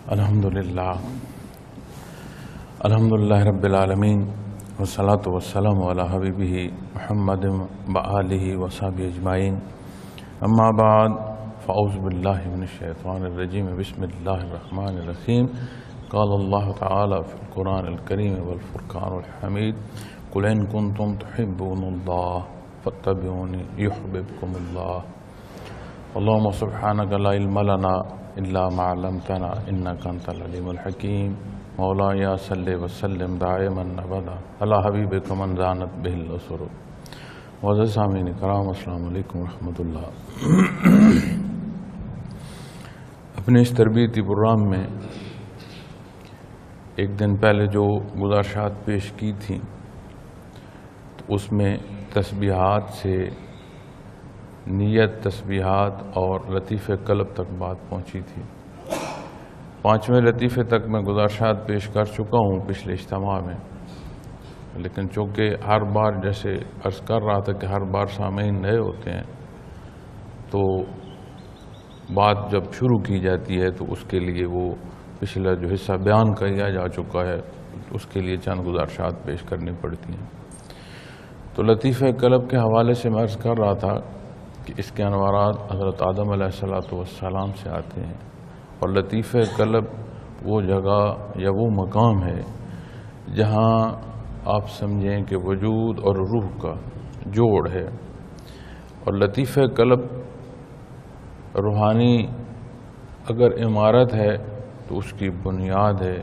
الحمدللہ رب العالمین والصلاة والسلام علی حبیبہ محمد وآلہ وصحبہ اجمعین، اما بعد فاعوذ باللہ من الشیطان الرجیم، بسم اللہ الرحمن الرحیم۔ قال اللہ تعالی فی القرآن الکریم والفرقان الحمید، قل ان کنتم تحبون اللہ فاتبعونی یحببکم اللہ۔ اللہم سبحانک لا علم لنا الا ما علمتنا انک انت العلیم الحکیم۔ مولایا صلی وسلم دائما ابدا علی حبیبک من زانت بہ الاسر۔ معزز سامعین کرام، السلام علیکم ورحمۃ اللہ۔ اپنے اس تربیتی پروگرام میں ایک دن پہلے جو گزارشات پیش کی تھیں تو اس میں تسبیحات سے نیت، تسبیحات اور لطیف قلب تک بات پہنچی تھی۔ 5ویں لطیفے تک میں گزارشات پیش کر چکا ہوں پچھلے اجتماع میں، لیکن چونکہ ہر بار جیسے عرض کر رہا تھا کہ ہر بار سامعین نئے ہوتے ہیں تو بات جب شروع کی جاتی ہے تو اس کے لیے وہ پچھلا جو حصہ بیان کیا جا چکا ہے اس کے لیے چند گزارشات پیش کرنی پڑتی ہیں۔ تو لطیفہ قلب کے حوالے سے میں عرض کر رہا تھا کہ اس کے انوارات حضرت آدم علیہ السلام سے آتے ہیں، اور لطیفہ قلب وہ جگہ یا وہ مقام ہے جہاں آپ سمجھیں کہ وجود اور روح کا جوڑ ہے، اور لطیفہ قلب روحانی اگر عمارت ہے تو اس کی بنیاد ہے،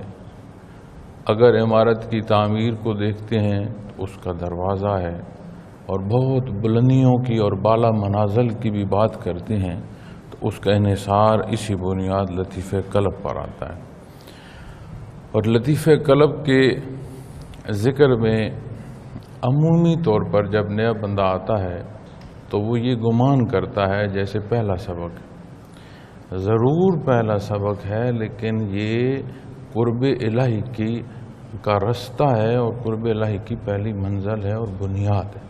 اگر عمارت کی تعمیر کو دیکھتے ہیں تو اس کا دروازہ ہے، اور بہت بلندیوں کی اور بالا منازل کی بھی بات کرتے ہیں تو اس کا انحصار اسی بنیاد لطیفہ قلب پر آتا ہے۔ اور لطیفہ قلب کے ذکر میں عمومی طور پر جب نیا بندہ آتا ہے تو وہ یہ گمان کرتا ہے جیسے پہلا سبق ہے، ضرور پہلا سبق ہے، لیکن یہ قرب الہی کا رستہ ہے اور قرب الہی کی پہلی منزل ہے اور بنیاد ہے۔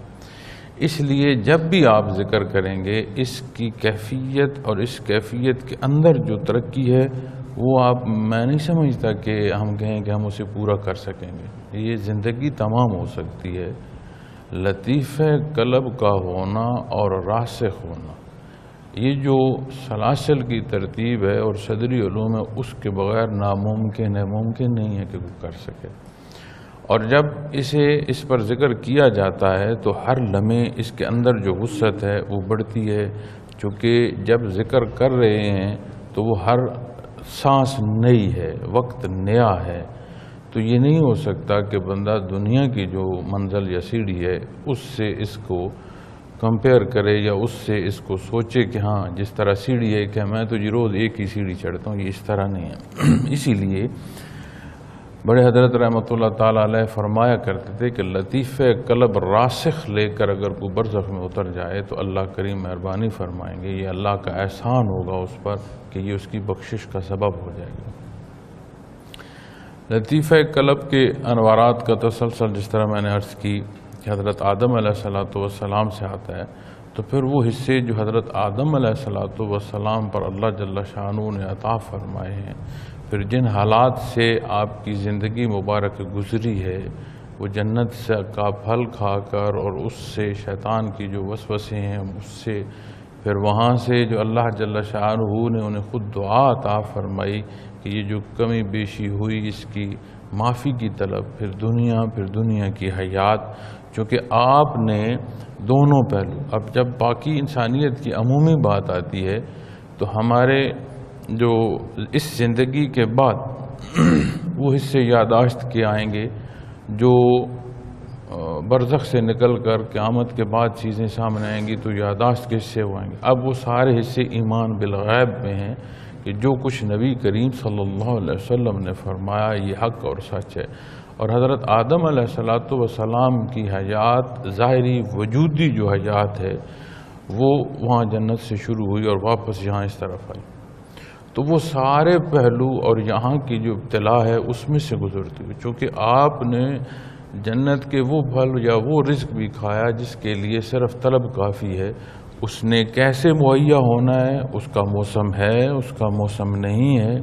اس لیے جب بھی آپ ذکر کریں گے اس کی کیفیت اور اس کیفیت کے اندر جو ترقی ہے وہ میں نہیں سمجھتا کہ ہم کہیں کہ ہم اسے پورا کر سکیں گے، یہ زندگی تمام ہو سکتی ہے۔ لطیفہ قلب کا ہونا اور راسخ ہونا، یہ جو سلاسل کی ترتیب ہے اور صدری علوم ہے، اس کے بغیر ناممکن ہے، ممکن نہیں ہے کہ وہ کر سکے۔ اور جب اس پر ذکر کیا جاتا ہے تو ہر لمحے اس کے اندر جو وسعت ہے وہ بڑھتی ہے، چونکہ جب ذکر کر رہے ہیں تو وہ ہر سانس نئی ہے، وقت نیا ہے، تو یہ نہیں ہو سکتا کہ بندہ دنیا کی جو منزل یا سیڑھی ہے اس سے اس کو کمپیئر کرے یا اس سے اس کو سوچے کہ ہاں جس طرح سیڑھی ہے کہ میں تو روز ایک ہی سیڑھی چڑھتا ہوں، یہ اس طرح نہیں ہے۔ اسی لیے بڑے حضرت رحمۃ اللہ تعالیٰ علیہ فرمایا کرتے تھے کہ لطیفہ قلب راسخ لے کر اگر کوئی برزخ میں اتر جائے تو اللہ کریم مہربانی فرمائیں گے، یہ اللہ کا احسان ہوگا اس پر کہ یہ اس کی بخشش کا سبب ہو جائے گا۔ لطیفہ قلب کے انوارات کا تسلسل جس طرح میں نے عرض کی کہ حضرت آدم علیہ السلام سے آتا ہے، تو پھر وہ حصے جو حضرت آدم علیہ السلام پر اللہ جل شانہ نے عطا فرمائے ہیں، پھر جن حالات سے آپ کی زندگی مبارک گزری ہے، وہ جنت کا پھل کھا کر اور اس سے شیطان کی جو وسوسے ہیں اس سے، پھر وہاں سے جو اللہ جل شانہ نے انہیں خود دعا عطا فرمائی کہ یہ جو کمی بیشی ہوئی اس کی معافی کی طلب، پھر دنیا کی حیات، چونکہ آپ نے دونوں پہلو، اب جب باقی انسانیت کی عمومی بات آتی ہے تو ہمارے جو اس زندگی کے بعد وہ حصے یاداشت کے آئیں گے جو برزخ سے نکل کر قیامت کے بعد چیزیں سامنے آئیں گی تو یاداشت کے حصے ہوئیں گے۔ اب وہ سارے حصے ایمان بالغیب میں ہیں کہ جو کچھ نبی کریم صلی اللہ علیہ وسلم نے فرمایا یہ حق اور سچ ہے، اور حضرت آدم علیہ السلام کی حیات ظاہری وجودی جو حیات ہے وہ وہاں جنت سے شروع ہوئی اور واپس یہاں اس طرف آئی، تو وہ سارے پہلو اور یہاں کی جو ابتلا ہے اس میں سے گزرتی ہوئی، چونکہ آپ نے جنت کے وہ پھل یا وہ رزق بھی کھایا جس کے لیے صرف طلب کافی ہے، اس نے کیسے مہیا ہونا ہے، اس کا موسم ہے، اس کا موسم نہیں ہے،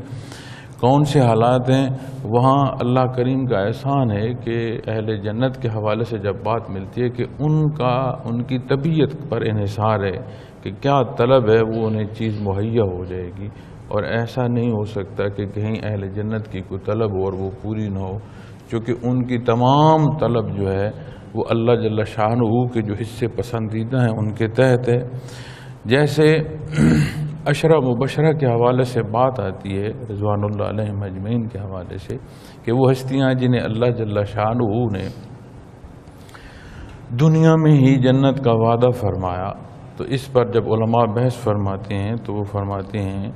کون سے حالات ہیں، وہاں اللہ کریم کا احسان ہے کہ اہل جنت کے حوالے سے جب بات ملتی ہے کہ ان کی طبیعت پر انحصار ہے کہ کیا طلب ہے وہ انہیں چیز مہیا ہو جائے گی، اور ایسا نہیں ہو سکتا کہ کہیں اہل جنت کی کوئی طلب ہو اور وہ پوری نہ ہو، چونکہ ان کی تمام طلب جو ہے وہ اللہ جل شانہ کے جو حصے پسندیدہ ہیں ان کے تحت ہے۔ جیسے عشرہ مبشرہ کے حوالے سے بات آتی ہے رضوان اللہ علیہم اجمعین کے حوالے سے کہ وہ ہستیاں جنہیں اللہ جل شانہ نے دنیا میں ہی جنت کا وعدہ فرمایا، تو اس پر جب علماء بحث فرماتے ہیں تو وہ فرماتے ہیں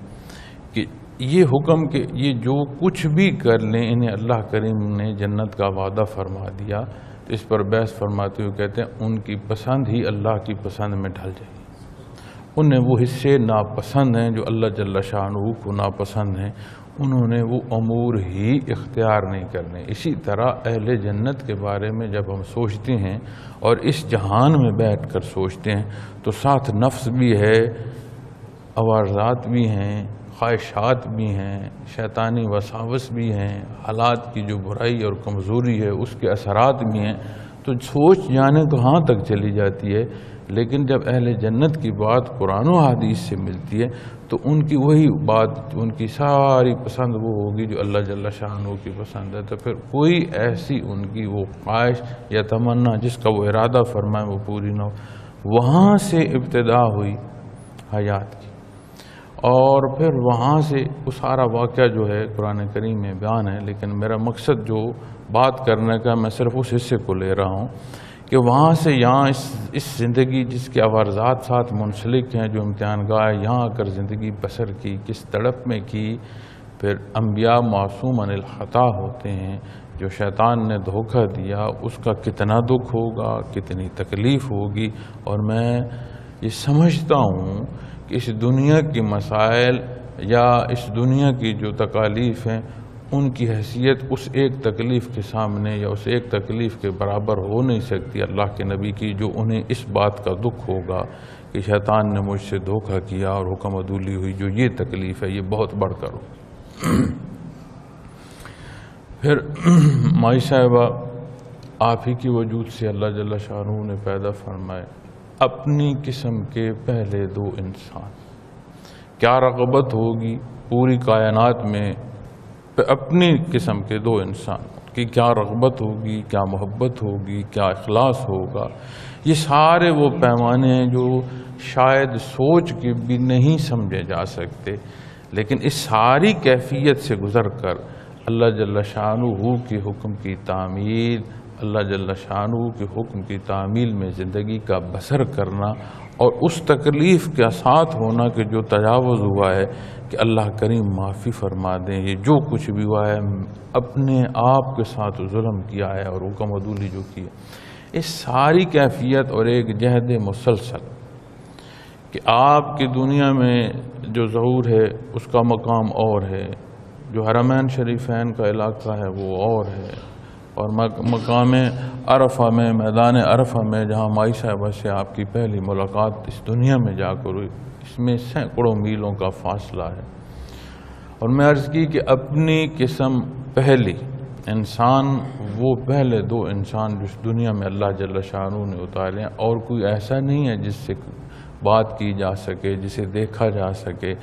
کہ یہ حکم کہ یہ جو کچھ بھی کر لیں انہیں اللہ کریم نے جنت کا وعدہ فرما دیا، تو اس پر بحث فرماتے ہوئے کہتے ہیں ان کی پسند ہی اللہ کی پسند میں ڈھل جائے گی، انہیں وہ حصے ناپسند ہیں جو اللہ جل شانہ کو ناپسند ہیں، انہوں نے وہ امور ہی اختیار نہیں کرنے۔ اسی طرح اہل جنت کے بارے میں جب ہم سوچتے ہیں اور اس جہان میں بیٹھ کر سوچتے ہیں تو ساتھ نفس بھی ہے، عوارضات بھی ہیں، خواہشات بھی ہیں، شیطانی وساوس بھی ہیں، حالات کی جو برائی اور کمزوری ہے اس کے اثرات بھی ہیں، تو سوچ جانے کہاں تک چلی جاتی ہے۔ لیکن جب اہل جنت کی بات قرآن و حدیث سے ملتی ہے تو ان کی وہی بات، ان کی ساری پسند وہ ہوگی جو اللہ جل شانہ کی پسند ہے، تو پھر کوئی ایسی ان کی وہ خواہش یا تمنا جس کا وہ ارادہ فرمائے وہ پوری نہ ہو۔ وہاں سے ابتدا ہوئی حیات کی، اور پھر وہاں سے وہ سارا واقعہ جو ہے قرآن کریم میں بیان ہے، لیکن میرا مقصد جو بات کرنے کا میں صرف اس حصے کو لے رہا ہوں کہ وہاں سے یہاں اس زندگی جس کے عوارضات ساتھ منسلک ہیں، جو امتحان گاہ یہاں آ کر زندگی بسر کی، کس تڑپ میں کی، پھر انبیاء معصوم عن الخطا ہوتے ہیں، جو شیطان نے دھوکہ دیا اس کا کتنا دکھ ہوگا، کتنی تکلیف ہوگی، اور میں یہ سمجھتا ہوں کہ اس دنیا کی مسائل یا اس دنیا کی جو تکالیف ہیں ان کی حیثیت اس ایک تکلیف کے سامنے یا اس ایک تکلیف کے برابر ہو نہیں سکتی اللہ کے نبی کی، جو انہیں اس بات کا دکھ ہوگا کہ شیطان نے مجھ سے دھوکہ کیا اور حکم عدولی ہوئی، جو یہ تکلیف ہے یہ بہت بڑھ کر ہو۔ پھر مائی صاحبہ آپ ہی کی وجود سے اللہ جل شانہ نے پیدا فرمائے اپنی قسم کے پہلے دو انسان۔ کیا رغبت ہوگی پوری کائنات میں اپنی قسم کے دو انسان کی، کیا رغبت ہوگی، کیا محبت ہوگی، کیا اخلاص ہوگا، یہ سارے وہ پیمانے ہیں جو شاید سوچ کے بھی نہیں سمجھے جا سکتے، لیکن اس ساری کیفیت سے گزر کر اللہ جل شانہ کے حکم کی تعمیل، اللہ جل شانہ کے حکم کی تعمیل میں زندگی کا بسر کرنا، اور اس تکلیف کے ساتھ ہونا کہ جو تجاوز ہوا ہے کہ اللہ کریم معافی فرما دیں، یہ جو کچھ بھی ہوا ہے اپنے آپ کے ساتھ ظلم کیا ہے اور حکم عدولی جو کی ہے، اس ساری کیفیت اور ایک جہد مسلسل کہ آپ کی دنیا میں جو ظہور ہے اس کا مقام اور ہے، جو حرمین شریفین کا علاقہ ہے وہ اور ہے، اور مقام عرفہ میں، میدان عرفہ میں جہاں مائی صاحبہ سے آپ کی پہلی ملاقات اس دنیا میں جا کر ہوئی، اس میں سینکڑوں میلوں کا فاصلہ ہے۔ اور میں عرض کی کہ اپنی قسم پہلی انسان، وہ پہلے دو انسان جس دنیا میں اللہ جل شانہ نے اتارے ہیں، اور کوئی ایسا نہیں ہے جس سے بات کی جا سکے، جسے دیکھا جا سکے،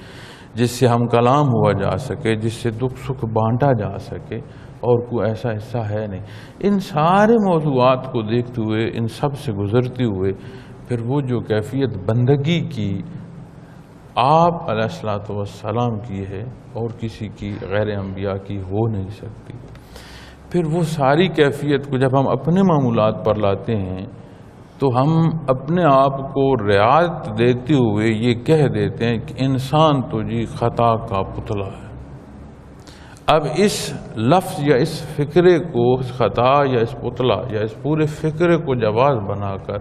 جس سے ہم کلام ہوا جا سکے، جس سے دکھ سکھ بانٹا جا سکے، اور کوئی ایسا حصہ ہے نہیں۔ ان سارے موضوعات کو دیکھتے ہوئے، ان سب سے گزرتے ہوئے، پھر وہ جو کیفیت بندگی کی آپ علیہ الصلوۃ والسلام کی ہے اور کسی کی غیر انبیاء کی ہو نہیں سکتی۔ پھر وہ ساری کیفیت کو جب ہم اپنے معمولات پر لاتے ہیں تو ہم اپنے آپ کو رعایت دیتے ہوئے یہ کہہ دیتے ہیں کہ انسان تو جی خطا کا پتلا ہے۔ اب اس لفظ یا اس فکرے کو، اس خطا یا اس پتلا یا اس پورے فکرے کو جواز بنا کر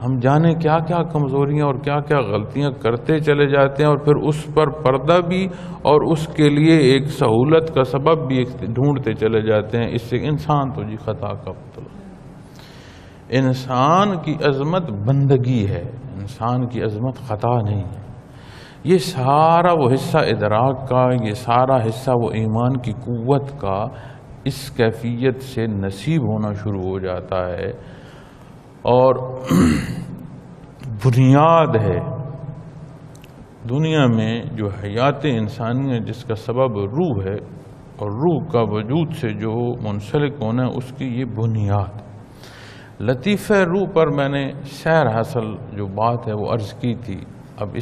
ہم جانے کیا کیا کمزوریاں اور کیا کیا غلطیاں کرتے چلے جاتے ہیں، اور پھر اس پر پردہ بھی اور اس کے لیے ایک سہولت کا سبب بھی ڈھونڈتے چلے جاتے ہیں۔ اس سے انسان تو جی خطا کا پتلا۔ انسان کی عظمت بندگی ہے، انسان کی عظمت خطا نہیں ہے۔ یہ سارا وہ حصہ ادراک کا، یہ سارا حصہ وہ ایمان کی قوت کا اس کیفیت سے نصیب ہونا شروع ہو جاتا ہے، اور بنیاد ہے دنیا میں جو حیات انسانی ہے، جس کا سبب روح ہے، اور روح کا وجود سے جو منسلک ہونا ہے، اس کی یہ بنیاد۔ لطیفہ روح پر میں نے سیر حاصل جو بات ہے وہ عرض کی تھی، اب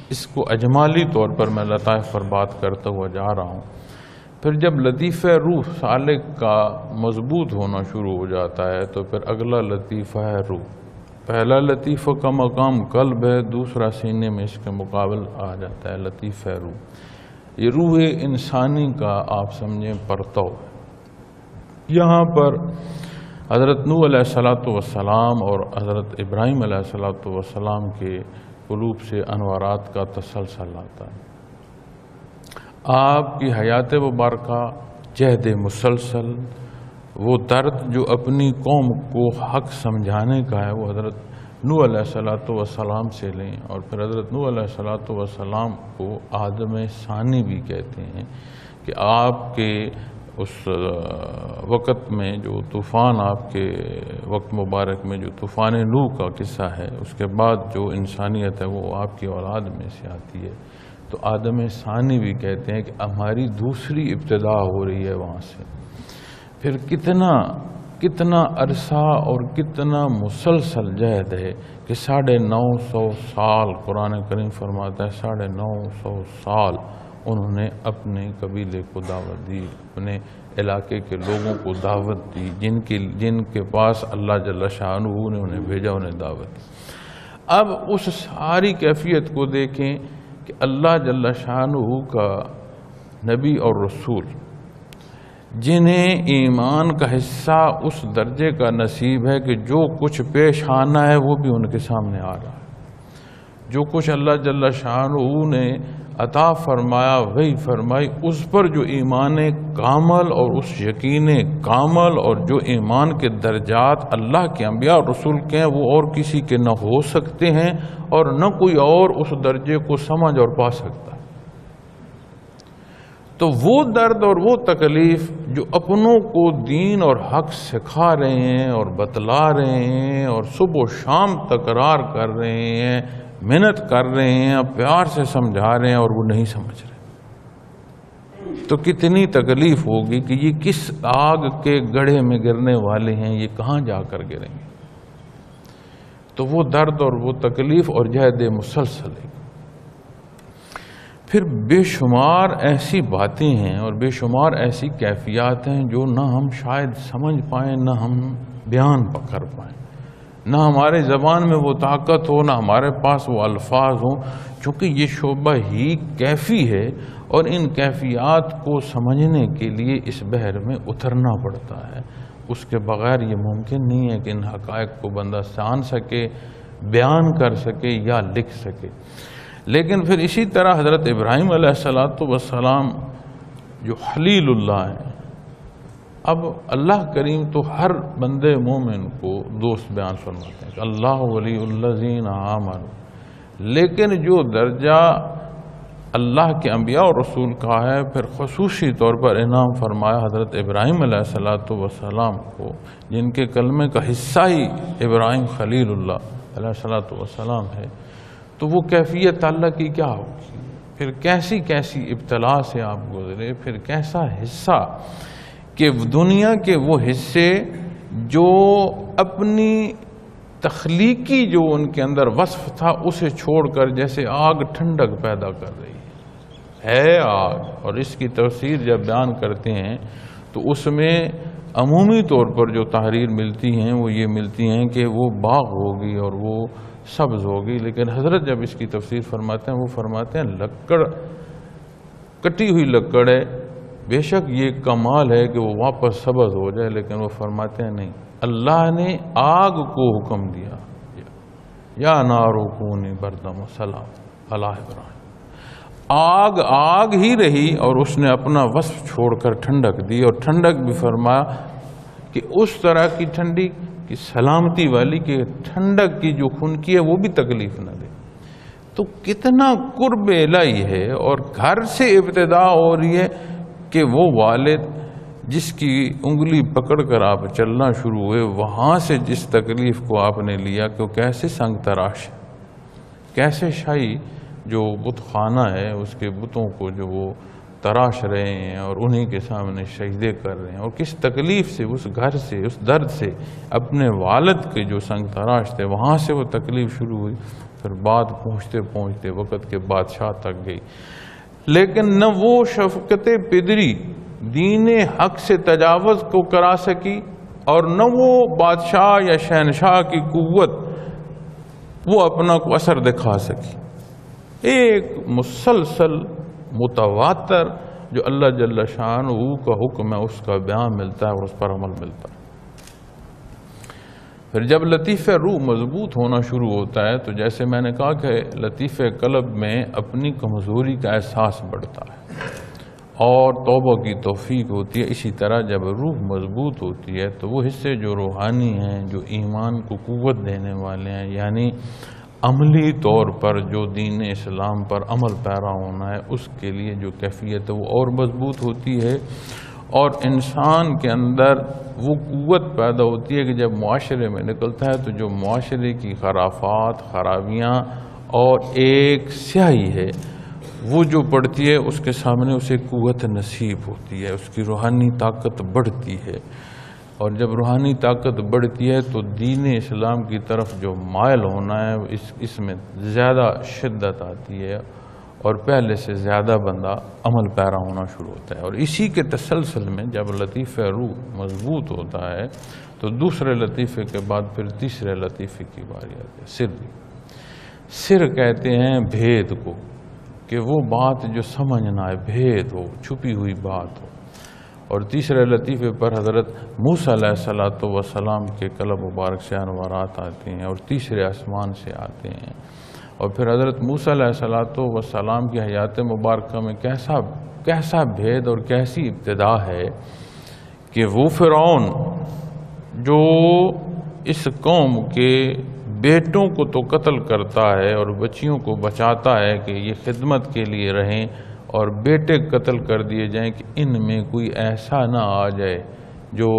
اس کو اجمالی طور پر میں لطائف پر بات کرتا ہوا جا رہا ہوں۔ پھر جب لطیفہ روح سالک کا مضبوط ہونا شروع ہو جاتا ہے تو پھر اگلا لطیفہ ہے روح۔ پہلا لطیفہ کا مقام قلب ہے، دوسرا سینے میں اس کے مقابل آ جاتا ہے لطیفہ روح۔ یہ روح انسانی کا آپ سمجھیں پرتو ہے۔ یہاں پر حضرت نوح علیہ السلام اور حضرت ابراہیم علیہ السلام کے قلوب سے انوارات کا تسلسل آتا ہے۔ آپ کی حیات مبارکہ، جہد مسلسل، وہ درد جو اپنی قوم کو حق سمجھانے کا ہے، وہ حضرت نوح علیہ السلام سے لیں، اور پھر حضرت نوح علیہ السلام کو آدم ثانی بھی کہتے ہیں کہ آپ کے اس وقت میں جو طوفان، آپ کے وقت مبارک میں جو طوفان نوح کا قصہ ہے، اس کے بعد جو انسانیت ہے وہ آپ کی اولاد میں سے آتی ہے، تو آدم ثانی بھی کہتے ہیں کہ ہماری دوسری ابتدا ہو رہی ہے وہاں سے۔ پھر کتنا عرصہ اور کتنا مسلسل جہد ہے کہ 950 سال قرآن کریم فرماتا ہے، 950 سال انہوں نے اپنے قبیلے کو دعوت دی، اپنے علاقے کے لوگوں کو دعوت دی، جن کے پاس اللہ جل شانہ نے انہیں بھیجا، انہیں دعوت دی۔ اب اس ساری کیفیت کو دیکھیں کہ اللہ جل شانہ کا نبی اور رسول جنہیں ایمان کا حصہ اس درجے کا نصیب ہے کہ جو کچھ پیش آنا ہے وہ بھی ان کے سامنے آ رہا ہے، جو کچھ اللہ جل شانہ نے عطا فرمایا وہی فرمائی، اس پر جو ایمان کامل اور اس یقین کامل اور جو ایمان کے درجات اللہ کے انبیاء اور رسول کے ہیں وہ اور کسی کے نہ ہو سکتے ہیں، اور نہ کوئی اور اس درجے کو سمجھ اور پا سکتا ہے۔ تو وہ درد اور وہ تکلیف جو اپنوں کو دین اور حق سکھا رہے ہیں اور بتلا رہے ہیں اور صبح و شام تکرار کر رہے ہیں، محنت کر رہے ہیں، پیار سے سمجھا رہے ہیں، اور وہ نہیں سمجھ رہے، تو کتنی تکلیف ہوگی کہ یہ کس آگ کے گڑھے میں گرنے والے ہیں، یہ کہاں جا کر گریں گے۔ تو وہ درد اور وہ تکلیف اور جہد مسلسل ہے۔ پھر بے شمار ایسی باتیں ہیں اور بے شمار ایسی کیفیات ہیں جو نہ ہم شاید سمجھ پائیں، نہ ہم بیان کر پائیں، نہ ہمارے زبان میں وہ طاقت ہو، نہ ہمارے پاس وہ الفاظ ہوں، چونکہ یہ شعبہ ہی کیفی ہے، اور ان کیفیات کو سمجھنے کے لیے اس بحر میں اترنا پڑتا ہے۔ اس کے بغیر یہ ممکن نہیں ہے کہ ان حقائق کو بندہ جان سکے، بیان کر سکے یا لکھ سکے۔ لیکن پھر اسی طرح حضرت ابراہیم علیہ السلام جو خلیل اللہ ہیں، اب اللہ کریم تو ہر بندے مومن کو دوست بیان فرماتے ہیں کہ اللہ ولی الذین آمنوا، لیکن جو درجہ اللہ کے انبیاء اور رسول کا ہے، پھر خصوصی طور پر انعام فرمایا حضرت ابراہیم علیہ السلام کو، جن کے کلمے کا حصہ ہی ابراہیم خلیل اللہ علیہ السلام ہے۔ تو وہ کیفیت اللہ کی کیا ہوگی، پھر کیسی کیسی ابتلا سے آپ گزرے، پھر کیسا حصہ کہ دنیا کے وہ حصے جو اپنی تخلیقی جو ان کے اندر وصف تھا اسے چھوڑ کر جیسے آگ ٹھنڈک پیدا کر رہی ہے آگ، اور اس کی تفسیر جب بیان کرتے ہیں تو اس میں عمومی طور پر جو تحریر ملتی ہیں وہ یہ ملتی ہیں کہ وہ باغ ہوگی اور وہ سبز ہوگی، لیکن حضرت جب اس کی تفسیر فرماتے ہیں وہ فرماتے ہیں لکڑ، کٹی ہوئی لکڑ ہے، بے شک یہ کمال ہے کہ وہ واپس سبز ہو جائے، لیکن وہ فرماتے ہیں نہیں، اللہ نے آگ کو حکم دیا، یا نارو کونی بردم و سلام علی ابراہیم، آگ ہی رہی اور اس نے اپنا وصف چھوڑ کر ٹھنڈک دی، اور ٹھنڈک بھی فرمایا کہ اس طرح کی ٹھنڈی کی سلامتی والی، کہ ٹھنڈک کی جو خنکی ہے وہ بھی تکلیف نہ دے۔ تو کتنا قرب الہی ہے، اور گھر سے ابتدا ہو رہی ہے کہ وہ والد جس کی انگلی پکڑ کر آپ چلنا شروع ہوئے، وہاں سے جس تکلیف کو آپ نے لیا کہ وہ کیسے سنگ تراش ہے، کیسے شاہی جو بت خانہ ہے اس کے بتوں کو جو وہ تراش رہے ہیں اور انہی کے سامنے سجدے کر رہے ہیں، اور کس تکلیف سے اس گھر سے، اس درد سے، اپنے والد کے جو سنگ تراش تھے وہاں سے وہ تکلیف شروع ہوئی، پھر بات پہنچتے پہنچتے وقت کے بادشاہ تک گئی۔ لیکن نہ وہ شفقت پدری دین حق سے تجاوز کو کرا سکی، اور نہ وہ بادشاہ یا شہنشاہ کی قوت وہ اپنا کو اثر دکھا سکی۔ ایک مسلسل متواتر جو اللہ جل شانہ کا حکم ہے اس کا بیان ملتا ہے اور اس پر عمل ملتا ہے۔ پھر جب لطیف روح مضبوط ہونا شروع ہوتا ہے تو جیسے میں نے کہا کہ لطیف قلب میں اپنی کمزوری کا احساس بڑھتا ہے اور توبہ کی توفیق ہوتی ہے، اسی طرح جب روح مضبوط ہوتی ہے تو وہ حصے جو روحانی ہیں، جو ایمان کو قوت دینے والے ہیں، یعنی عملی طور پر جو دین اسلام پر عمل پیرا ہونا ہے، اس کے لیے جو کیفیت ہے وہ اور مضبوط ہوتی ہے، اور انسان کے اندر وہ قوت پیدا ہوتی ہے کہ جب معاشرے میں نکلتا ہے تو جو معاشرے کی خرافات، خرابیاں اور ایک سیاہی ہے وہ جو پڑتی ہے اس کے سامنے اسے قوت نصیب ہوتی ہے، اس کی روحانی طاقت بڑھتی ہے، اور جب روحانی طاقت بڑھتی ہے تو دین اسلام کی طرف جو مائل ہونا ہے اس میں زیادہ شدت آتی ہے، اور پہلے سے زیادہ بندہ عمل پیرا ہونا شروع ہوتا ہے۔ اور اسی کے تسلسل میں جب لطیفہ روح مضبوط ہوتا ہے تو دوسرے لطیفے کے بعد پھر تیسرے لطیفے کی باری آتی ہے، سر کہتے ہیں بھید کو، کہ وہ بات جو سمجھ نہ آئے، بھید ہو، چھپی ہوئی بات ہو۔ اور تیسرے لطیفے پر حضرت موسیٰ علیہ السلام کے قلب مبارک سے انوارات آتے ہیں اور تیسرے آسمان سے آتے ہیں، اور پھر حضرت موسیٰ علیہ السلام کی حیات مبارکہ میں کیسا بھید اور کیسی ابتدا ہے کہ وہ فرعون جو اس قوم کے بیٹوں کو تو قتل کرتا ہے اور بچیوں کو بچاتا ہے کہ یہ خدمت کے لیے رہیں، اور بیٹے قتل کر دیے جائیں کہ ان میں کوئی ایسا نہ آ جائے جو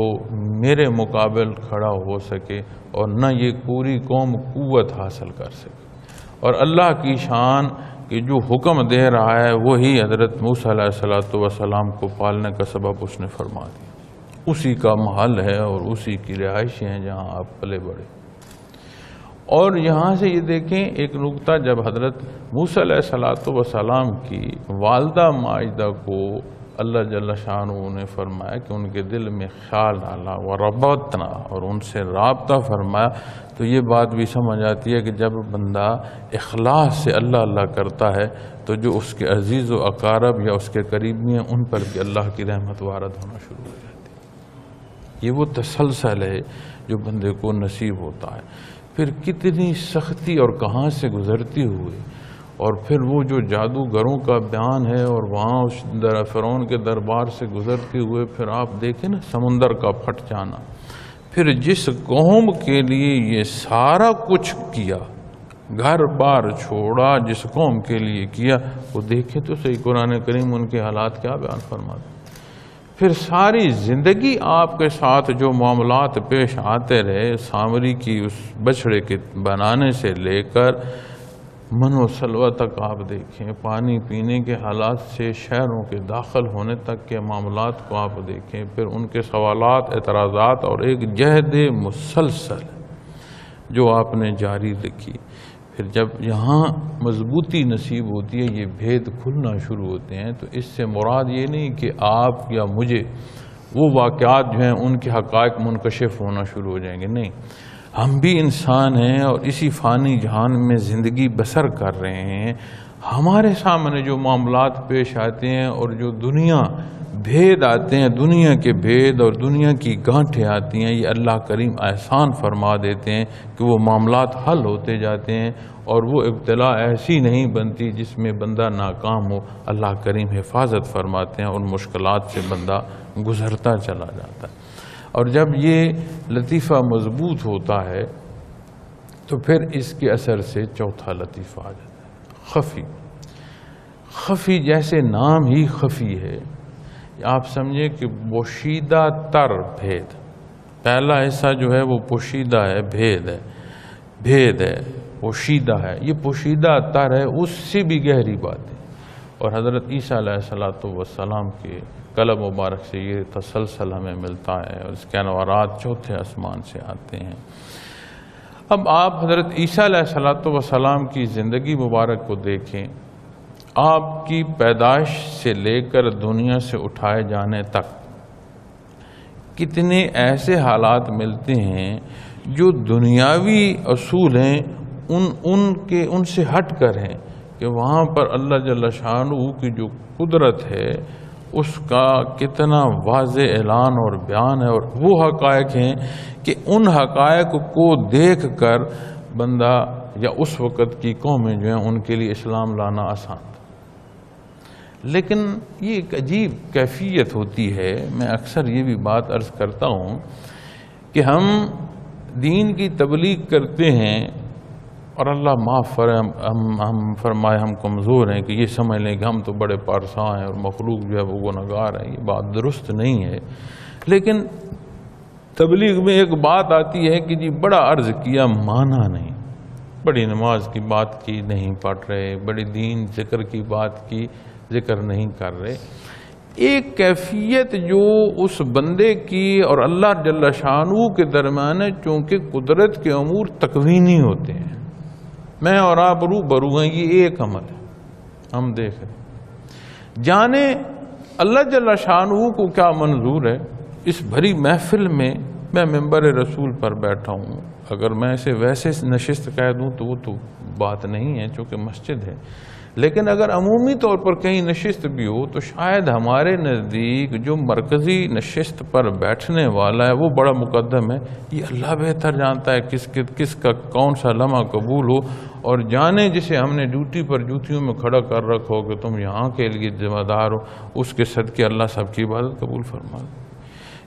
میرے مقابل کھڑا ہو سکے، اور نہ یہ پوری قوم قوت حاصل کر سکے۔ اور اللہ کی شان کہ جو حکم دے رہا ہے وہی حضرت موسیٰ علیہ السلام کو پالنے کا سبب اس نے فرما دیا۔ اسی کا محل ہے اور اسی کی رہائشیں ہیں جہاں آپ پلے بڑھے۔ اور یہاں سے یہ دیکھیں ایک نقطہ، جب حضرت موسیٰ علیہ السلام کی والدہ ماجدہ کو اللہ جل شانہ نے فرمایا کہ ان کے دل میں خیال ڈالا وربطنا، اور ان سے رابطہ فرمایا، تو یہ بات بھی سمجھ آتی ہے کہ جب بندہ اخلاص سے اللہ اللہ کرتا ہے تو جو اس کے عزیز و اقارب یا اس کے قریبی ہیں ان پر بھی اللہ کی رحمت وارد ہونا شروع ہو جاتی ہے۔ یہ وہ تسلسل ہے جو بندے کو نصیب ہوتا ہے۔ پھر کتنی سختی اور کہاں سے گزرتی ہوئی، اور پھر وہ جو جادوگروں کا بیان ہے اور وہاں اس فرعون کے دربار سے گزرتے ہوئے پھر آپ دیکھیں نا سمندر کا پھٹ جانا، پھر جس قوم کے لیے یہ سارا کچھ کیا، گھر بار چھوڑا، جس قوم کے لیے کیا، وہ دیکھیں تو صحیح قرآن کریم ان کے حالات کیا بیان فرماتے۔ پھر ساری زندگی آپ کے ساتھ جو معاملات پیش آتے رہے، سامری کی اس بچڑے کے بنانے سے لے کر من و سلوہ تک آپ دیکھیں، پانی پینے کے حالات سے شہروں کے داخل ہونے تک کے معاملات کو آپ دیکھیں، پھر ان کے سوالات، اعتراضات، اور ایک جہد مسلسل جو آپ نے جاری رکھی۔ پھر جب یہاں مضبوطی نصیب ہوتی ہے، یہ بھید کھلنا شروع ہوتے ہیں، تو اس سے مراد یہ نہیں کہ آپ یا مجھے وہ واقعات جو ہیں ان کے حقائق منکشف ہونا شروع ہو جائیں گے، نہیں، ہم بھی انسان ہیں اور اسی فانی جہان میں زندگی بسر کر رہے ہیں۔ ہمارے سامنے جو معاملات پیش آتے ہیں اور جو دنیا بھید آتے ہیں، دنیا کے بھید اور دنیا کی گانٹھیں آتی ہیں، یہ اللہ کریم احسان فرما دیتے ہیں کہ وہ معاملات حل ہوتے جاتے ہیں، اور وہ ابتلا ایسی نہیں بنتی جس میں بندہ ناکام ہو۔ اللہ کریم حفاظت فرماتے ہیں، ان مشکلات سے بندہ گزرتا چلا جاتا ہے۔ اور جب یہ لطیفہ مضبوط ہوتا ہے تو پھر اس کے اثر سے چوتھا لطیفہ آ جاتا ہے، خفی، خفی جیسے نام ہی خفی ہے، آپ سمجھے کہ پوشیدہ تر بھید. پہلا حصہ جو ہے وہ پوشیدہ ہے، بھید ہے، پوشیدہ ہے. یہ پوشیدہ تر ہے، اس سے بھی گہری بات ہے. اور حضرت عیسیٰ علیہ السلام کے قلم مبارک سے یہ تسلسل ہمیں ملتا ہے، اور اس کے انوارات چوتھے آسمان سے آتے ہیں. اب آپ حضرت عیسیٰ علیہ السلام کی زندگی مبارک کو دیکھیں. آپ کی پیدائش سے لے کر دنیا سے اٹھائے جانے تک کتنے ایسے حالات ملتے ہیں جو دنیاوی اصول ہیں ان سے ہٹ کر ہیں، کہ وہاں پر اللہ جل شانہ کی جو قدرت ہے اس کا کتنا واضح اعلان اور بیان ہے. اور وہ حقائق ہیں کہ ان حقائق کو دیکھ کر بندہ یا اس وقت کی قومیں جو ہیں ان کے لیے اسلام لانا آسان تھا. لیکن یہ ایک عجیب کیفیت ہوتی ہے. میں اکثر یہ بھی بات عرض کرتا ہوں کہ ہم دین کی تبلیغ کرتے ہیں اور اللہ معاف فرمائے ہم کمزور ہیں کہ یہ سمجھ لیں کہ ہم تو بڑے پارساں ہیں اور مخلوق جو ہے وہ گنہگار ہے. یہ بات درست نہیں ہے. لیکن تبلیغ میں ایک بات آتی ہے کہ جی بڑا عرض کیا مانا نہیں، بڑی نماز کی بات کی نہیں پڑھ رہے، بڑی دین ذکر کی بات کی ذکر نہیں کر رہے. ایک کیفیت جو اس بندے کی اور اللہ جل شانہ کے درمیان ہے، چونکہ قدرت کے امور تکوینی ہوتے ہیں. میں اور آپ روبرو ہیں، یہ ایک عمل ہے ہم دیکھ رہے. جانے اللہ جل شانہ کو کیا منظور ہے. اس بھری محفل میں میں ممبر رسول پر بیٹھا ہوں، اگر میں اسے ویسے نشست کہہ دوں تو وہ تو بات نہیں ہے چونکہ مسجد ہے. لیکن اگر عمومی طور پر کہیں نشست بھی ہو تو شاید ہمارے نزدیک جو مرکزی نشست پر بیٹھنے والا ہے وہ بڑا مقدم ہے. یہ اللہ بہتر جانتا ہے کس کا کون سا لمحہ قبول ہو. اور جانے جسے ہم نے ڈیوٹی پر جوتیوں میں کھڑا کر رکھا ہو کہ تم یہاں کے لیے ذمہ دار ہو، اس کے صدقے اللہ سب کی عبادت قبول فرما.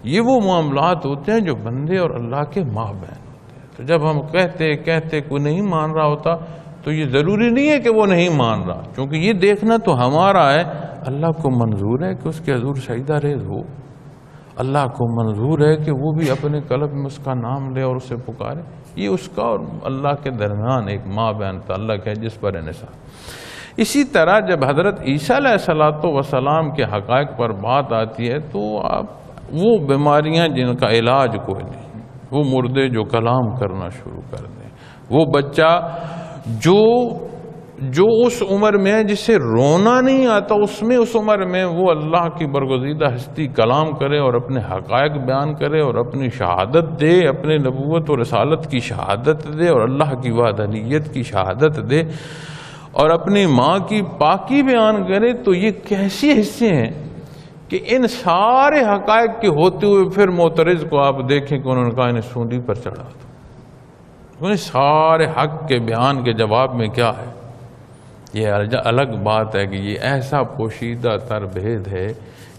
یہ وہ معاملات ہوتے ہیں جو بندے اور اللہ کے مابین ہوتے ہیں. تو جب ہم کہتے کوئی نہیں مان رہا ہوتا تو یہ ضروری نہیں ہے کہ وہ نہیں مان رہا، کیونکہ یہ دیکھنا تو ہمارا ہے. اللہ کو منظور ہے کہ اس کے حضور سجدہ ریز ہو. اللہ کو منظور ہے کہ وہ بھی اپنے قلب میں اس کا نام لے اور اسے پکارے. یہ اس کا اور اللہ کے درمیان ایک مابین تعلق ہے جس پر انحصار. اسی طرح جب حضرت عیسیٰ علیہ السلام کے حقائق پر بات آتی ہے تو آپ وہ بیماریاں جن کا علاج کوئی نہیں، وہ مردے جو کلام کرنا شروع کر دیں، وہ بچہ جو اس عمر میں جسے رونا نہیں آتا، اس عمر میں وہ اللہ کی برگزیدہ ہستی کلام کرے اور اپنے حقائق بیان کرے اور اپنی شہادت دے، اپنے نبوت اور رسالت کی شہادت دے اور اللہ کی وحدانیت کی شہادت دے اور اپنی ماں کی پاکی بیان کرے. تو یہ کیسے حصے ہیں کہ ان سارے حقائق کے ہوتے ہوئے پھر معترض کو آپ دیکھیں کہ انہوں نے کہا انہیں سونڈی پر چڑھا دو. سارے حق کے بیان کے جواب میں کیا ہے؟ یہ الگ بات ہے کہ یہ ایسا پوشیدہ تر بھید ہے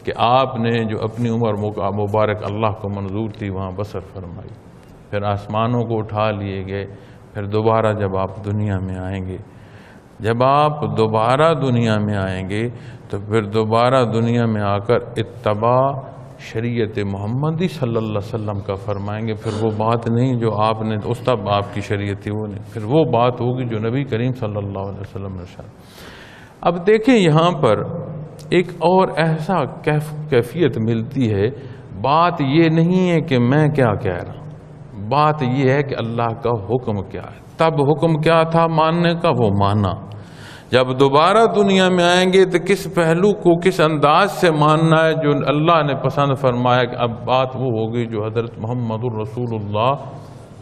کہ آپ نے جو اپنی عمر مبارک اللہ کو منظور تھی وہاں بسر فرمائی، پھر آسمانوں کو اٹھا لیے گئے. پھر دوبارہ جب آپ دنیا میں آئیں گے تو پھر دوبارہ دنیا میں آ کر اتباع شریعت محمدی صلی اللہ علیہ وسلم کا فرمائیں گے. پھر وہ بات نہیں جو آپ نے اس تب آپ کی شریعت تھی وہ نہیں، پھر وہ بات ہوگی جو نبی کریم صلی اللہ علیہ وسلم نے شاید. اب دیکھیں یہاں پر ایک اور ایسا کیفیت ملتی ہے. بات یہ نہیں ہے کہ میں کیا کہہ رہا ہوں، بات یہ ہے کہ اللہ کا حکم کیا ہے. تب حکم کیا تھا ماننے کا، وہ مانا. جب دوبارہ دنیا میں آئیں گے تو کس پہلو کو کس انداز سے ماننا ہے جو اللہ نے پسند فرمایا. کہ اب بات وہ ہوگی جو حضرت محمد الرسول اللہ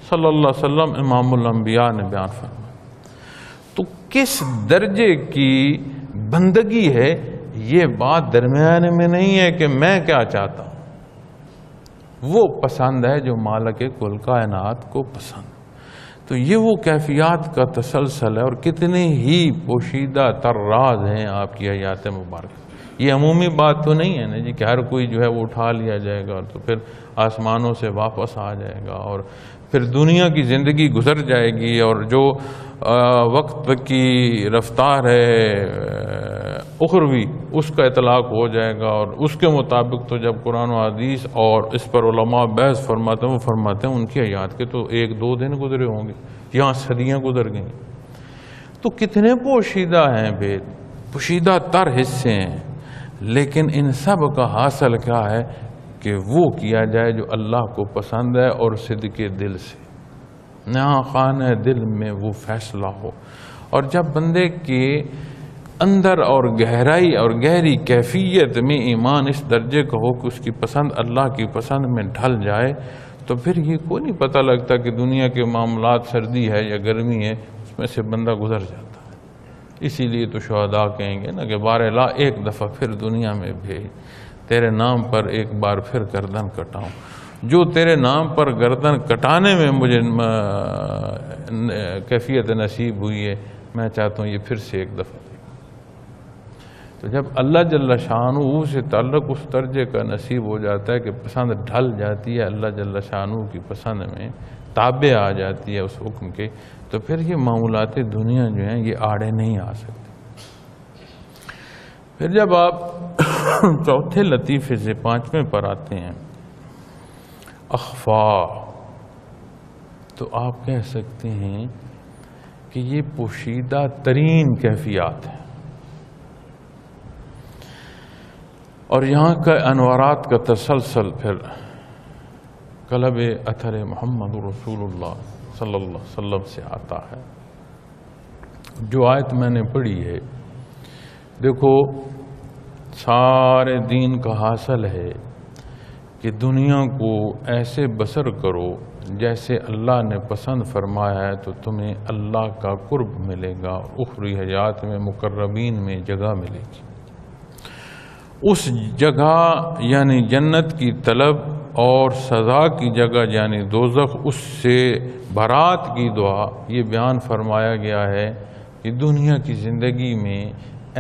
صلی اللہ علیہ وسلم امام الانبیاء نے بیان فرمایا. تو کس درجے کی بندگی ہے، یہ بات درمیانے میں نہیں ہے کہ میں کیا چاہتا ہوں. وہ پسند ہے جو مالک کل کائنات کو پسند. تو یہ وہ کیفیات کا تسلسل ہے اور کتنے ہی پوشیدہ تر راز ہیں آپ کی حیات مبارک. یہ عمومی بات تو نہیں ہے نا جی کہ ہر کوئی جو ہے وہ اٹھا لیا جائے گا تو پھر آسمانوں سے واپس آ جائے گا اور پھر دنیا کی زندگی گزر جائے گی، اور جو وقت کی رفتار ہے اخروی اس کا اطلاق ہو جائے گا، اور اس کے مطابق تو جب قرآن و حدیث اور اس پر علماء بحث فرماتے ہیں، وہ فرماتے ہیں ان کی حیات کے تو 1-2 دن گزرے ہوں گے، یہاں صدیاں گزر گئیں۔ تو کتنے پوشیدہ ہیں بید، پوشیدہ تر حصے ہیں، لیکن ان سب کا حاصل کیا ہے کہ وہ کیا جائے جو اللہ کو پسند ہے اور صدق دل سے، یہاں خانہ دل میں وہ فیصلہ ہو۔ اور جب بندے کے اندر اور گہرائی اور گہری کیفیت میں ایمان اس درجے کا ہو کہ اس کی پسند اللہ کی پسند میں ڈھل جائے، تو پھر یہ کوئی نہیں پتہ لگتا کہ دنیا کے معاملات سردی ہے یا گرمی ہے، اس میں سے بندہ گزر جاتا ہے۔ اسی لیے تو شہداء کہیں گے نا کہ بارہا ایک دفعہ پھر دنیا میں بھیج، تیرے نام پر ایک بار پھر گردن کٹاؤں، جو تیرے نام پر گردن کٹانے میں مجھے کیفیت نصیب ہوئی ہے، میں چاہتا ہوں یہ پھر سے ایک دفعہ۔ تو جب اللہ جل شانہ سے تعلق اس درجے کا نصیب ہو جاتا ہے کہ پسند ڈھل جاتی ہے اللہ جل شانہ کی پسند میں، تابع آ جاتی ہے اس حکم کے، تو پھر یہ معاملات دنیا جو ہیں یہ آڑے نہیں آ سکتے۔ پھر جب آپ چوتھے لطیفے سے 5ویں پر آتے ہیں اخفا، تو آپ کہہ سکتے ہیں کہ یہ پوشیدہ ترین کیفیات ہیں، اور یہاں کا انوارات کا تسلسل پھر قلب اثر محمد رسول اللہ صلی اللہ علیہ وسلم سے آتا ہے۔ جو آیت میں نے پڑھی ہے، دیکھو سارے دین کا حاصل ہے کہ دنیا کو ایسے بسر کرو جیسے اللہ نے پسند فرمایا ہے، تو تمہیں اللہ کا قرب ملے گا، اخروی حیات میں مقربین میں جگہ ملے گی۔ اس جگہ یعنی جنت کی طلب اور سزا کی جگہ یعنی دوزخ، اس سے برات کی دعا، یہ بیان فرمایا گیا ہے کہ دنیا کی زندگی میں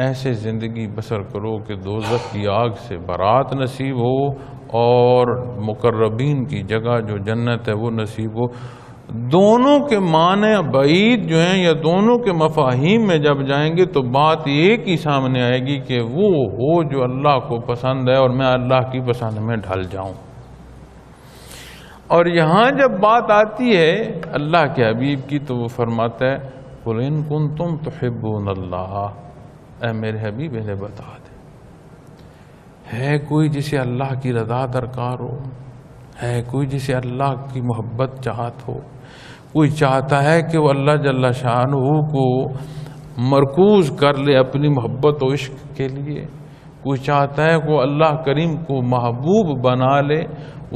ایسے زندگی بسر کرو کہ دوزخ کی آگ سے برات نصیب ہو اور مقربین کی جگہ جو جنت ہے وہ نصیب ہو۔ دونوں کے معنی بعید جو ہیں یا دونوں کے مفاہیم میں جب جائیں گے تو بات ایک ہی سامنے آئے گی کہ وہ ہو جو اللہ کو پسند ہے اور میں اللہ کی پسند میں ڈھل جاؤں۔ اور یہاں جب بات آتی ہے اللہ کے حبیب کی تو وہ فرماتا ہے قُلْ إِن كُنْتُمْ تُحِبُّونَ اللَّهَ، اے میرے حبیب انہیں بتا دے، ہے کوئی جسے اللہ کی رضا درکار ہو، ہے کوئی جسے اللہ کی محبت چاہت ہو، کوئی چاہتا ہے کہ وہ اللہ جل شانہ کو مرکوز کر لے اپنی محبت و عشق کے لیے، کوئی چاہتا ہے کہ وہ اللہ کریم کو محبوب بنا لے،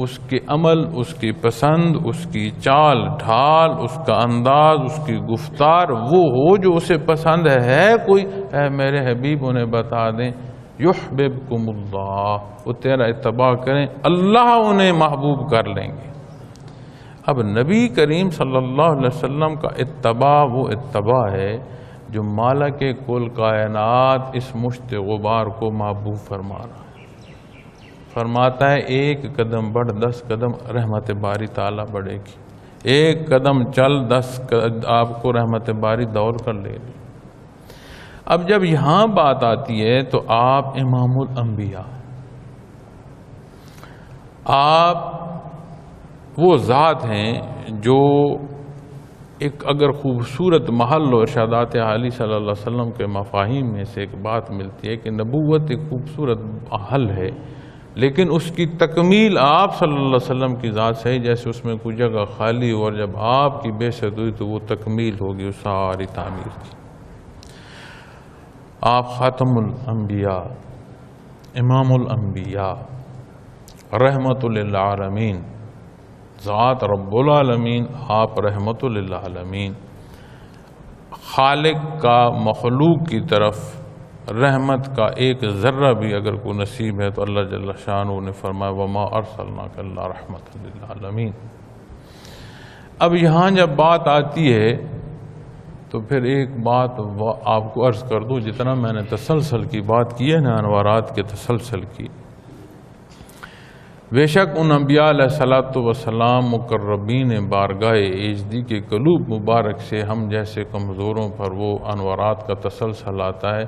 اس کے عمل، اس کی پسند، اس کی چال ڈھال، اس کا انداز، اس کی گفتار وہ ہو جو اسے پسند ہے کوئی، اے میرے حبیب انہیں بتا دیں یحببکم اللہ، وہ تیرا اتباع کریں، اللہ انہیں محبوب کر لیں گے۔ اب نبی کریم صلی اللہ علیہ وسلم کا اتباع وہ اتباع ہے جو مالک کل کائنات اس مشت غبار کو محبوب فرما رہا ہے۔ فرماتا ہے ایک قدم بڑھ 10 قدم رحمت باری تعالیٰ بڑھے گی، ایک قدم چل 10 آپ کو رحمت باری دوڑ کر لے لی۔ اب جب یہاں بات آتی ہے تو آپ امام الانبیاء، آپ وہ ذات ہیں جو ایک اگر خوبصورت محل و ارشادات عالی صلی اللہ علیہ وسلم کے مفاہیم میں سے ایک بات ملتی ہے کہ نبوت ایک خوبصورت محل ہے، لیکن اس کی تکمیل آپ صلی اللہ علیہ وسلم کی ذات سے ہی، جیسے اس میں کوئی جگہ خالی ہو اور جب آپ کی بعثت ہوئی تو وہ تکمیل ہوگی اس ساری تعمیر کی۔ آپ خاتم الانبیاء، امام الانبیاء، رحمت للعالمین، ذات رب العالمین، آپ رحمت للعالمین، خالق کا مخلوق کی طرف رحمت کا ایک ذرہ بھی اگر کوئی نصیب ہے تو اللہ جل شانہ نے فرمایا وما ارسلناک الا رحمت للعالمین۔ اب یہاں جب بات آتی ہے تو پھر ایک بات آپ کو عرض کر دوں، جتنا میں نے تسلسل کی بات کی ہے نا، انوارات کے تسلسل کی، بے شک ان انبیاء علیہ الصلوۃ والسلام مقربین بارگاہ ایزدی کے قلوب مبارک سے ہم جیسے کمزوروں پر وہ انوارات کا تسلسل آتا ہے،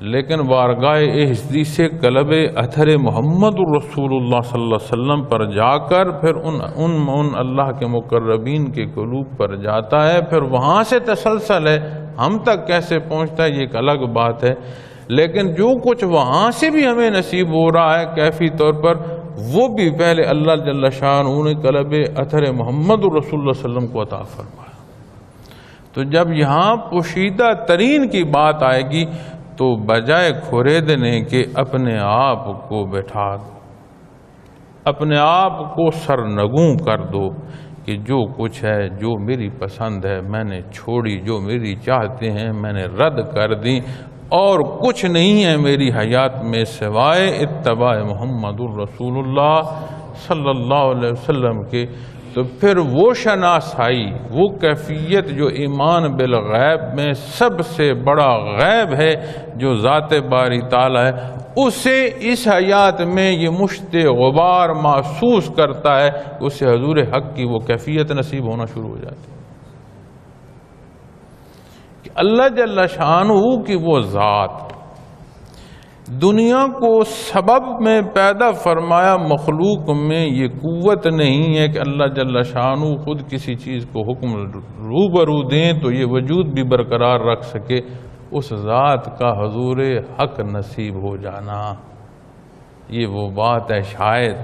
لیکن بارگاہ ایزدی سے قلب اطہر محمد رسول اللہ صلی اللہ علیہ وسلم پر جا کر پھر ان اللہ کے مقربین کے قلوب پر جاتا ہے، پھر وہاں سے تسلسل ہے، ہم تک کیسے پہنچتا ہے یہ ایک الگ بات ہے، لیکن جو کچھ وہاں سے بھی ہمیں نصیب ہو رہا ہے کیفی طور پر، وہ بھی پہلے اللہ جل شانہ نے قلب اطہر محمد رسول اللہ صلی اللہ علیہ وسلم کو عطا فرمایا۔ تو جب یہاں پوشیدہ ترین کی بات آئے گی تو بجائے کھریدنے کے اپنے آپ کو بٹھا دو، اپنے آپ کو سرنگوں کر دو کہ جو کچھ ہے، جو میری پسند ہے میں نے چھوڑی، جو میری چاہتے ہیں میں نے رد کر دی، اور کچھ نہیں ہے میری حیات میں سوائے اتباع محمد الرسول اللہ صلی اللہ علیہ وسلم کے۔ تو پھر وہ شناسائی، وہ کیفیت جو ایمان بالغیب میں سب سے بڑا غیب ہے، جو ذات باری تعالیٰ ہے، اسے اس حیات میں یہ مشت غبار محسوس کرتا ہے، اسے حضور حق کی وہ کیفیت نصیب ہونا شروع ہو جاتی ہے کہ اللہ جل شانہ کی وہ ذات دنیا کو سبب میں پیدا فرمایا، مخلوق میں یہ قوت نہیں ہے کہ اللہ جل شانہ خود کسی چیز کو حکم روبرو دیں تو یہ وجود بھی برقرار رکھ سکے، اس ذات کا حضور حق نصیب ہو جانا، یہ وہ بات ہے۔ شاید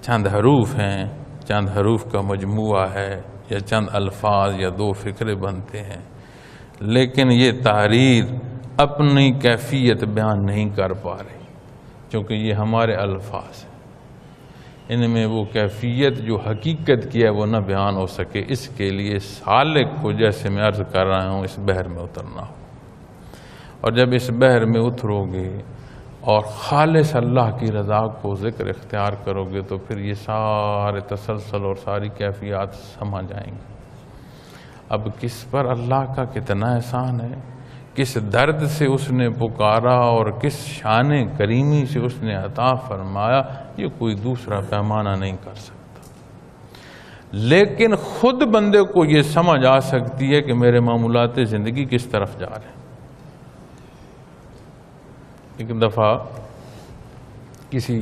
چند حروف ہیں، چند حروف کا مجموعہ ہے، یا چند الفاظ یا دو فکرے بنتے ہیں، لیکن یہ تحریر اپنی کیفیت بیان نہیں کر پا رہی، کیونکہ یہ ہمارے الفاظ ہیں، ان میں وہ کیفیت جو حقیقت کی ہے وہ نہ بیان ہو سکے۔ اس کے لیے سالک کو، جیسے میں عرض کر رہا ہوں، اس بحر میں اترنا ہو، اور جب اس بحر میں اترو گے اور خالص اللہ کی رضا کو ذکر اختیار کرو گے تو پھر یہ سارے تسلسل اور ساری کیفیات سما جائیں گے۔ اب کس پر اللہ کا کتنا احسان ہے، کس درد سے اس نے پکارا اور کس شان کریمی سے اس نے عطا فرمایا، یہ کوئی دوسرا پیمانہ نہیں کر سکتا، لیکن خود بندے کو یہ سمجھ آ سکتی ہے کہ میرے معمولات زندگی کس طرف جا رہے ہیں۔ ایک دفعہ کسی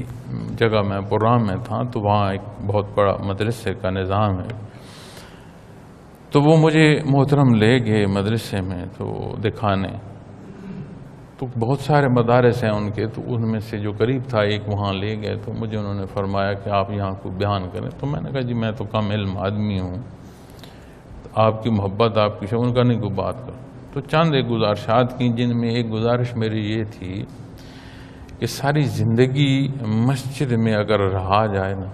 جگہ میں پروگرام میں تھا، تو وہاں ایک بہت بڑا مدرسے کا نظام ہے، تو وہ مجھے محترم لے گئے مدرسے میں تو دکھانے، تو بہت سارے مدارس ہیں ان کے، تو ان میں سے جو قریب تھا ایک وہاں لے گئے، تو مجھے انہوں نے فرمایا کہ آپ یہاں کو بیان کریں، تو میں نے کہا جی میں تو کم علم آدمی ہوں، آپ کی محبت آپ کی ان کا نہیں کوئی بات کروں، تو چند ایک گزارشات کی، جن میں ایک گزارش میری یہ تھی کہ ساری زندگی مسجد میں اگر رہا جائے نا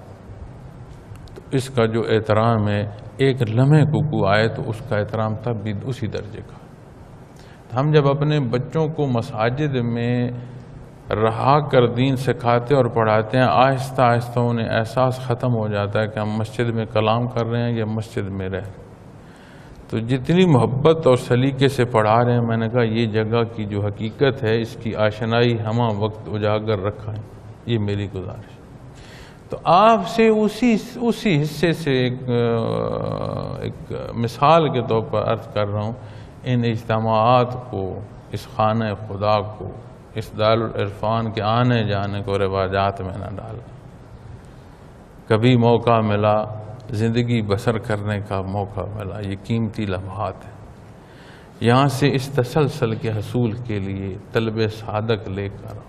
تو اس کا جو احترام ہے، ایک لمحے کو آئے تو اس کا احترام تب بھی اسی درجے کا۔ ہم جب اپنے بچوں کو مساجد میں رہا کر دین سکھاتے اور پڑھاتے ہیں، آہستہ آہستہ انہیں احساس ختم ہو جاتا ہے کہ ہم مسجد میں کلام کر رہے ہیں یا مسجد میں رہ رہے ہیں، تو جتنی محبت اور سلیقے سے پڑھا رہے ہیں، میں نے کہا یہ جگہ کی جو حقیقت ہے اس کی آشنائی ہمہ وقت اجاگر رکھا ہے، یہ میری گزارش۔ تو آپ سے اسی حصے سے ایک مثال کے طور پر عرض کر رہا ہوں، ان اجتماعات کو، اس خانہ خدا کو، اس دارالعرفان کے آنے جانے کو رواجات میں نہ ڈالنا۔ کبھی موقع ملا، زندگی بسر کرنے کا موقع ملا، یہ قیمتی لمحات ہیں، یہاں سے اس تسلسل کے حصول کے لیے طلب صادق لے کر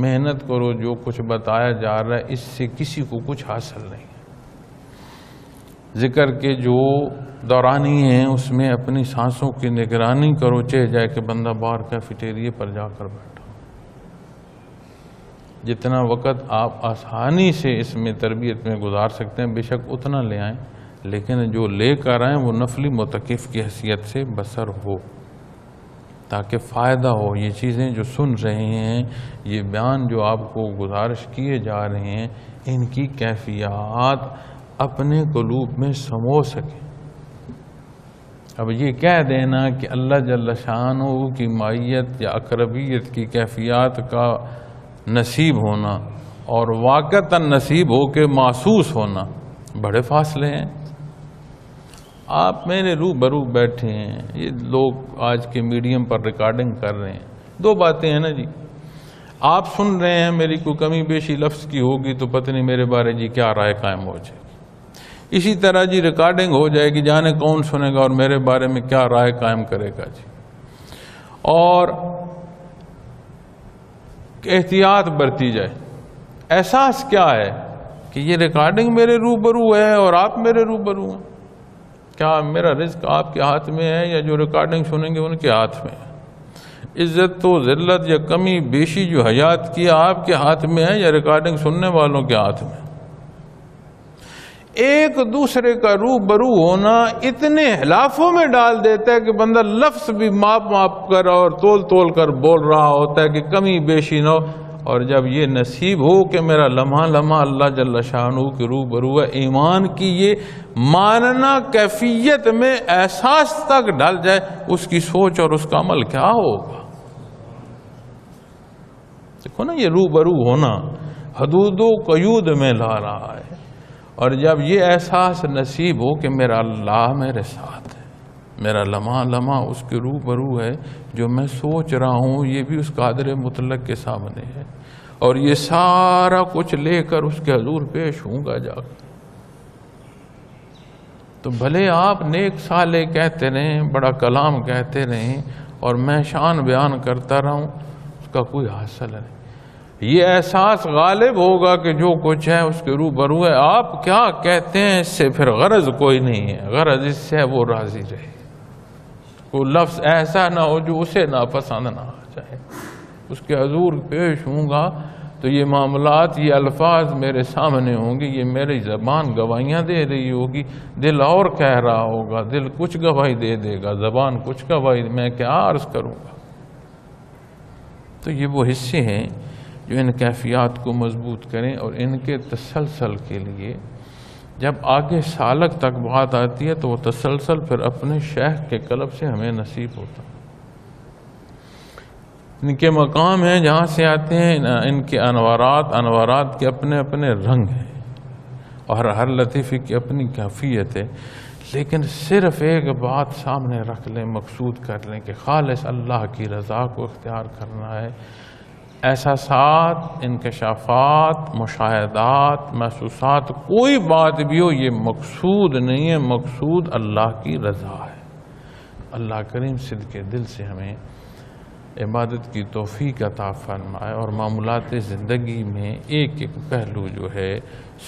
محنت کرو، جو کچھ بتایا جا رہا ہے اس سے کسی کو کچھ حاصل نہیں ہے۔ ذکر کے جو دورانی ہیں اس میں اپنی سانسوں کی نگرانی کرو، چاہے جائے کہ بندہ باہر کیفیٹیریے پر جا کر بیٹھا، جتنا وقت آپ آسانی سے اس میں تربیت میں گزار سکتے ہیں بے شک اتنا لے آئیں، لیکن جو لے کر آئیں وہ نفلی متقف کی حیثیت سے بسر ہو، تاکہ فائدہ ہو۔ یہ چیزیں جو سن رہے ہیں، یہ بیان جو آپ کو گزارش کیے جا رہے ہیں، ان کی کیفیات اپنے قلوب میں سمو سکیں، اب یہ کہہ دینا کہ اللہ جل شانہ کی معیت یا اقربیت کی کیفیات کا نصیب ہونا اور واقعتاً نصیب ہو کے محسوس ہونا بڑے فاصلے ہیں۔ آپ میرے روبرو بیٹھے ہیں، یہ لوگ آج کے میڈیم پر ریکارڈنگ کر رہے ہیں، دو باتیں ہیں نا جی، آپ سن رہے ہیں، میری کوئی کمی بیشی لفظ کی ہوگی تو پتہ نہیں میرے بارے جی کیا رائے قائم ہو جائے گی، اسی طرح جی ریکارڈنگ ہو جائے گی، جانے کون سنے گا اور میرے بارے میں کیا رائے قائم کرے گا جی۔ اور احتیاط برتی جائے۔ احساس کیا ہے کہ یہ ریکارڈنگ میرے روبرو ہے اور آپ میرے روبرو ہیں، کیا میرا رزق آپ کے ہاتھ میں ہے یا جو ریکارڈنگ سنیں گے ان کے ہاتھ میں ہے؟ عزت و ذلت یا کمی بیشی جو حیات کی آپ کے ہاتھ میں ہے یا ریکارڈنگ سننے والوں کے ہاتھ میں؟ ایک دوسرے کا روبرو ہونا اتنے حلافوں میں ڈال دیتا ہے کہ بندہ لفظ بھی ماپ کر اور تول کر بول رہا ہوتا ہے کہ کمی بیشی نہ ہو، اور جب یہ نصیب ہو کہ میرا لمحہ لمحہ اللہ جل شانہ کے روبرو ہے، ایمان کی یہ ماننا کیفیت میں احساس تک ڈل جائے، اس کی سوچ اور اس کا عمل کیا ہوگا؟ دیکھو نا، یہ روبرو ہونا حدود و قیود میں لا رہا ہے، اور جب یہ احساس نصیب ہو کہ میرا اللہ میرے ساتھ ہے، میرا لمحہ لمحہ اس کے روبرو ہے، جو میں سوچ رہا ہوں یہ بھی اس قادر مطلق کے سامنے ہے، اور یہ سارا کچھ لے کر اس کے حضور پیش ہوں گا جا کر، تو بھلے آپ نیک صالح کہتے رہیں، بڑا کلام کہتے رہیں اور میں شان بیان کرتا رہوں، اس کا کوئی حاصل نہیں۔ یہ احساس غالب ہوگا کہ جو کچھ ہے اس کے روبرو ہے، آپ کیا کہتے ہیں اس سے پھر غرض کوئی نہیں ہے، غرض اس سے وہ راضی رہے، کوئی لفظ ایسا نہ ہو جو اسے ناپسند نہ آ جائے، اس کے حضور پیش ہوں گا تو یہ معاملات، یہ الفاظ میرے سامنے ہوں گے، یہ میری زبان گواہیاں دے رہی ہوگی، دل اور کہہ رہا ہوگا، دل کچھ گواہی دے دے گا، زبان کچھ گواہی، میں کیا عرض کروں گا؟ تو یہ وہ حصے ہیں جو ان کیفیات کو مضبوط کریں، اور ان کے تسلسل کے لیے جب آگے سالک تک بات آتی ہے تو وہ تسلسل پھر اپنے شیخ کے قلب سے ہمیں نصیب ہوتا ہے۔ ان کے مقام ہیں جہاں سے آتے ہیں، ان کے انوارات کے اپنے اپنے رنگ ہیں، اور ہر لطیفے کی اپنی کیفیت ہے، لیکن صرف ایک بات سامنے رکھ لیں، مقصود کر لیں کہ خالص اللہ کی رضا کو اختیار کرنا ہے۔ احساسات، انکشافات، مشاہدات، محسوسات، کوئی بات بھی ہو، یہ مقصود نہیں ہے، مقصود اللہ کی رضا ہے۔ اللہ کریم صدقے دل سے ہمیں عبادت کی توفیق عطا فرمائے، اور معاملات زندگی میں ایک ایک پہلو جو ہے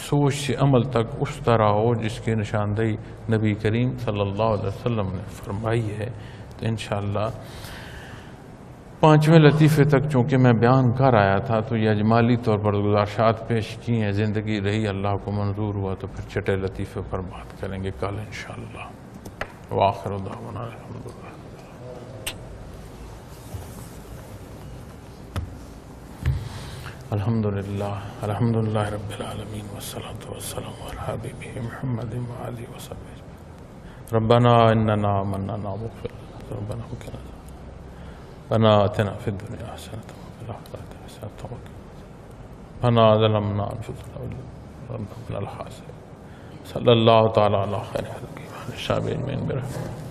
سوچ سے عمل تک اس طرح ہو جس کی نشاندہی نبی کریم صلی اللہ علیہ وسلم نے فرمائی ہے۔ تو انشاءاللہ 5ویں لطیفے تک چونکہ میں بیان کر آیا تھا تو یہ اجمالی طور پر گزارشات پیش کی ہیں، زندگی رہی اللہ کو منظور ہوا تو پھر چھٹے لطیفے پر بات کریں گے کل انشاءاللہ۔ وآخر دعوانا الحمدللہ۔ الحمدللہ رب العالمین والصلاة والسلام علی حبیبہ محمد وآلہ وصحبہ۔ ربنا اننا آمنا واغفر لنا ربنا وقنا ربنا آتنا فی الدنیا حسنۃ وفی الآخرۃ حسنۃ وقنا ربنا ظلمنا انفسنا ربنا من الخاسرین۔ صلی اللہ تعالی علی خیر خلقہ شابین برحمتہ۔